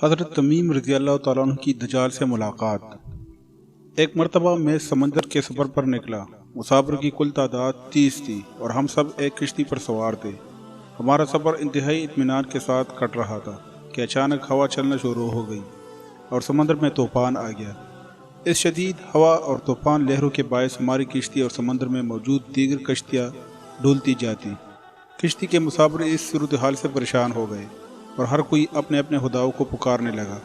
حضرت تمیم رضی اللہ تعالیٰ عنہ کی دجال سے ملاقات۔ ایک مرتبہ میں سمندر کے سفر پر نکلا۔ مسافروں کی کل تعداد 30 تھی اور ہم سب ایک کشتی پر سوار تھے۔ ہمارا سفر انتہائی اطمینان کے ساتھ کٹ رہا تھا کہ اچانک ہوا چلنا شروع ہو گئی اور سمندر میں طوفان آ گیا۔ اس شدید ہوا اور طوفان لہروں کے باعث ہماری کشتی اور سمندر میں موجود دیگر کشتیاں ڈولتی جاتی۔ کشتی کے مسافر اس صورتحال سے پریشان ہو گئے اور ہر کوئی اپنے اپنے خداؤں کو پکارنے لگا،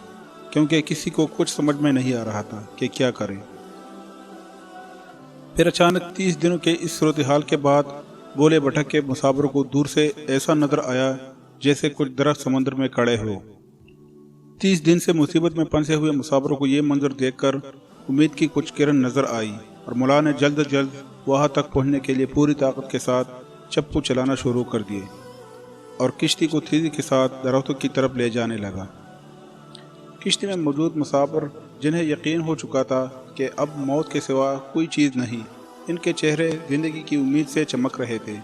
کیونکہ کسی کو کچھ سمجھ میں نہیں آ رہا تھا کہ کیا کرے۔ پھر اچانک 30 دنوں کے اس صورتحال کے بعد گولے بھٹک کے مسافروں کو دور سے ایسا نظر آیا جیسے کچھ درخت سمندر میں کڑے ہو۔ 30 دن سے مصیبت میں پھنسے ہوئے مسافروں کو یہ منظر دیکھ کر امید کی کچھ کرن نظر آئی اور مولا نے جلد از جلد وہاں تک پہنچنے کے لیے پوری طاقت کے ساتھ چپو چلانا شروع کر دیے اور کشتی کو تیزی کے ساتھ درختوں کی طرف لے جانے لگا۔ کشتی میں موجود مسافر جنہیں یقین ہو چکا تھا کہ اب موت کے سوا کوئی چیز نہیں، ان کے چہرے زندگی کی امید سے چمک رہے تھے۔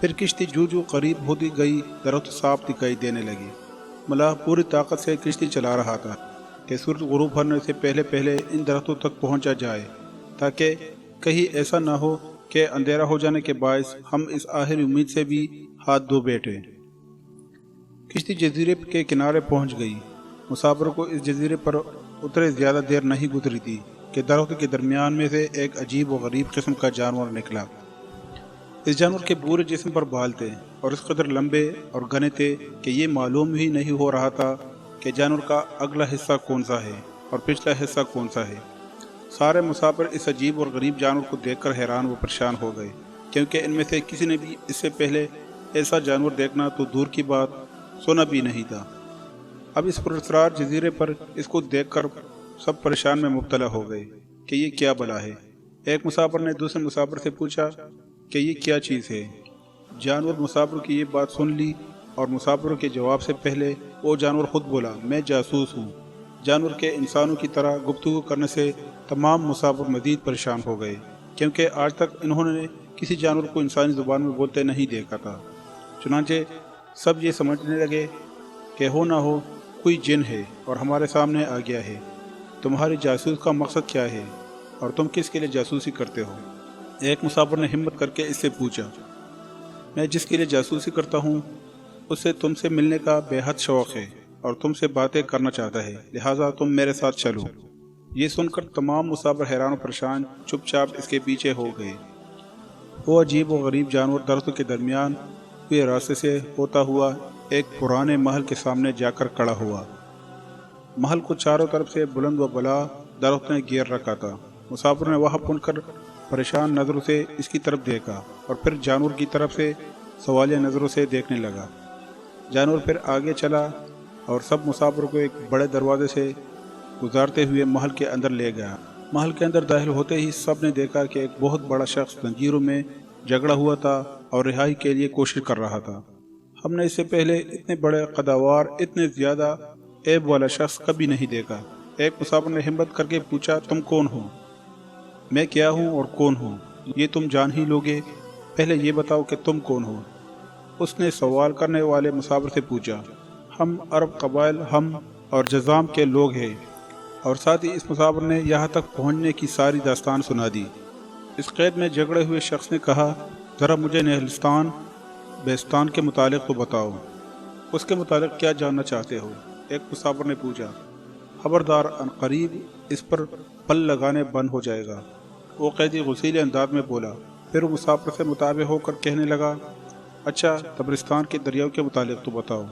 پھر کشتی جو قریب ہوتی گئی درخت صاف دکھائی دینے لگے۔ ملاح پوری طاقت سے کشتی چلا رہا تھا کہ سورج غروب ہونے سے پہلے ان درختوں تک پہنچا جائے، تاکہ کہیں ایسا نہ ہو کہ اندھیرا ہو جانے کے باعث ہم اس آخری امید سے بھی ہاتھ دھو بیٹھے۔ کشتی جزیرے کے کنارے پہنچ گئی۔ مسافروں کو اس جزیرے پر اترے زیادہ دیر نہیں گزری تھی کہ درختوں کے درمیان میں سے ایک عجیب و غریب قسم کا جانور نکلا۔ اس جانور کے پورے جسم پر بال تھے اور اس قدر لمبے اور گھنے تھے کہ یہ معلوم ہی نہیں ہو رہا تھا کہ جانور کا اگلا حصہ کون سا ہے اور پچھلا حصہ کون سا ہے۔ سارے مسافر اس عجیب اور غریب جانور کو دیکھ کر حیران و پریشان ہو گئے، کیونکہ ان میں سے کسی نے بھی اس سے پہلے ایسا جانور دیکھنا تو دور کی بات سنا بھی نہیں تھا۔ اب اس پراسرار جزیرے پر اس کو دیکھ کر سب پریشان میں مبتلا ہو گئے کہ یہ کیا بلا ہے۔ ایک مسافر نے دوسرے مسافر سے پوچھا کہ یہ کیا چیز ہے۔ جانور مسافر کی یہ بات سن لی اور مسافروں کے جواب سے پہلے وہ جانور خود بولا، میں جاسوس ہوں۔ جانور کے انسانوں کی طرح گفتگو کرنے سے تمام مسافر مزید پریشان ہو گئے، کیونکہ آج تک انہوں نے کسی جانور کو انسانی زبان میں بولتے نہیں دیکھا تھا۔ چنانچہ سب یہ سمجھنے لگے کہ ہو نہ ہو کوئی جن ہے اور ہمارے سامنے آ گیا ہے۔ تمہاری جاسوس کا مقصد کیا ہے اور تم کس کے لیے جاسوسی کرتے ہو؟ ایک مسافر نے ہمت کر کے اس سے پوچھا، میں جس کے لیے جاسوسی کرتا ہوں اسے تم سے ملنے کا بے حد شوق ہے اور تم سے باتیں کرنا چاہتا ہے، لہٰذا تم میرے ساتھ چلو۔ یہ سن کر تمام مسافر حیران و پریشان چپ چاپ اس کے پیچھے ہو گئے۔ وہ عجیب و غریب جانور درختوں کے درمیان ہوئے راستے سے ہوتا ہوا ایک پرانے محل کے سامنے جا کر کھڑا ہوا۔ محل کو چاروں طرف سے بلند و بالا درختوں نے گھیر رکھا تھا۔ مسافر نے وہاں پہنچ کر پریشان نظروں سے اس کی طرف دیکھا اور پھر جانور کی طرف سے سوالیہ نظروں سے دیکھنے لگا۔ جانور پھر آگے چلا اور سب مسافر کو ایک بڑے دروازے سے گزارتے ہوئے محل کے اندر لے گیا۔ محل کے اندر داخل ہوتے ہی سب نے دیکھا کہ ایک بہت بڑا شخص زنجیروں میں جگڑا ہوا تھا اور رہائی کے لیے کوشش کر رہا تھا۔ ہم نے اس سے پہلے اتنے بڑے قداوار، اتنے زیادہ عیب والا شخص کبھی نہیں دیکھا۔ ایک مسافر نے ہمت کر کے پوچھا، تم کون ہو؟ میں کیا ہوں اور کون ہوں یہ تم جان ہی لوگے، پہلے یہ بتاؤ کہ تم کون ہو؟ اس نے سوال کرنے والے مسافر سے پوچھا۔ ہم عرب قبائل ہم اور جزام کے لوگ ہیں، اور ساتھ ہی اس مسافر نے یہاں تک پہنچنے کی ساری داستان سنا دی۔ اس قید میں جگڑے ہوئے شخص نے کہا، ذرا مجھے نہلستان بیستان کے متعلق تو بتاؤ، اس کے متعلق کیا جاننا چاہتے ہو؟ ایک مسافر نے پوچھا۔ خبردار، عنقریب اس پر پل لگانے بند ہو جائے گا، وہ قیدی غصیلے انداز میں بولا۔ پھر وہ مسافر سے مطابق ہو کر کہنے لگا، اچھا تبرستان کے دریاؤں کے متعلق تو بتاؤ۔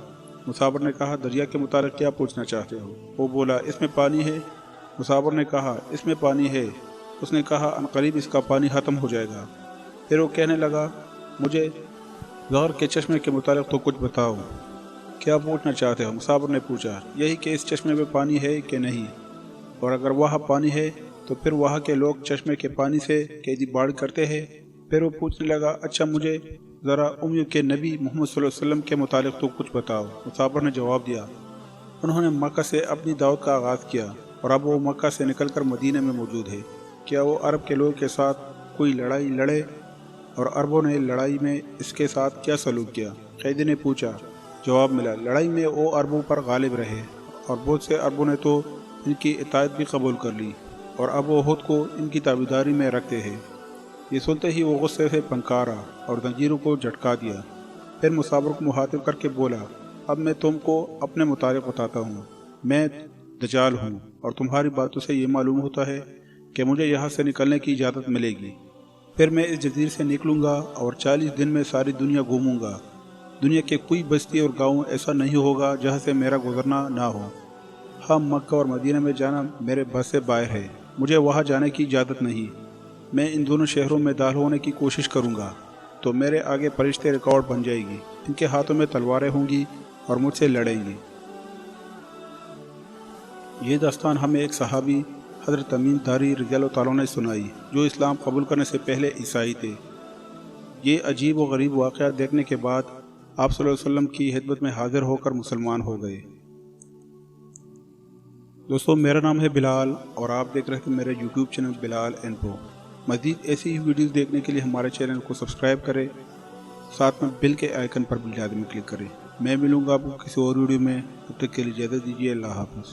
مسافر نے کہا، دریا کے متعلق کیا پوچھنا چاہتے ہو؟ وہ بولا، اس میں پانی ہے۔ مسافر نے کہا، اس میں پانی ہے۔ اس نے کہا، عنقریب اس کا پانی ختم ہو جائے گا۔ پھر وہ کہنے لگا، مجھے غار کے چشمے کے متعلق تو کچھ بتاؤ۔ کیا پوچھنا چاہتے ہو؟ مسافر نے پوچھا۔ یہی کہ اس چشمے میں پانی ہے کہ نہیں، اور اگر وہاں پانی ہے تو پھر وہاں کے لوگ چشمے کے پانی سے قیدی باڑ کرتے ہیں۔ پھر وہ پوچھنے لگا، اچھا مجھے ذرا امیوں کے نبی محمد صلی اللہ علیہ وسلم کے متعلق تو کچھ بتاؤ۔ مسافر نے جواب دیا، انہوں نے مکہ سے اپنی دعوت کا آغاز کیا اور اب وہ مکہ سے نکل کر مدینہ میں موجود ہے۔ کیا وہ عرب کے لوگوں کے ساتھ کوئی لڑائی لڑے اور عربوں نے لڑائی میں اس کے ساتھ کیا سلوک کیا؟ قیدی نے پوچھا۔ جواب ملا، لڑائی میں وہ عربوں پر غالب رہے اور بہت سے عربوں نے تو ان کی اطاعت بھی قبول کر لی اور اب وہ خود کو ان کی تابعداری میں رکھتے ہیں۔ یہ سنتے ہی وہ غصے سے پھنکارا اور زنجیروں کو جھٹکا دیا۔ پھر مصابر کو مخاطب کر کے بولا، اب میں تم کو اپنے متعلق بتاتا ہوں۔ میں دجال ہوں اور تمہاری باتوں سے یہ معلوم ہوتا ہے کہ مجھے یہاں سے نکلنے کی اجازت ملے گی۔ پھر میں اس جزیرے سے نکلوں گا اور 40 دن میں ساری دنیا گھوموں گا۔ دنیا کے کوئی بستی اور گاؤں ایسا نہیں ہوگا جہاں سے میرا گزرنا نہ ہو۔ ہاں، مکہ اور مدینہ میں جانا میرے بس سے باہر ہے، مجھے وہاں جانے کی اجازت نہیں۔ میں ان دونوں شہروں میں داخل ہونے کی کوشش کروں گا تو میرے آگے فرشتے ریکارڈ بن جائے گی، ان کے ہاتھوں میں تلواریں ہوں گی اور مجھ سے لڑیں گے۔ یہ داستان ہمیں ایک صحابی حضرت تمیم داری رضی اللہ تعالیٰ نے سنائی، جو اسلام قبول کرنے سے پہلے عیسائی تھے۔ یہ عجیب و غریب واقعات دیکھنے کے بعد آپ صلی اللہ علیہ وسلم کی خدمت میں حاضر ہو کر مسلمان ہو گئے۔ دوستو، میرا نام ہے بلال اور آپ دیکھ رہے تھے میرے یوٹیوب چینل بلال انفو۔ مزید ایسی ہی ویڈیوز دیکھنے کے لیے ہمارے چینل کو سبسکرائب کریں، ساتھ میں بل کے آئیکن پر بھی لازمی کلک کریں۔ میں ملوں گا آپ کو کسی اور ویڈیو میں، تب تک کے لیے اجازت دیجیے۔ اللہ حافظ۔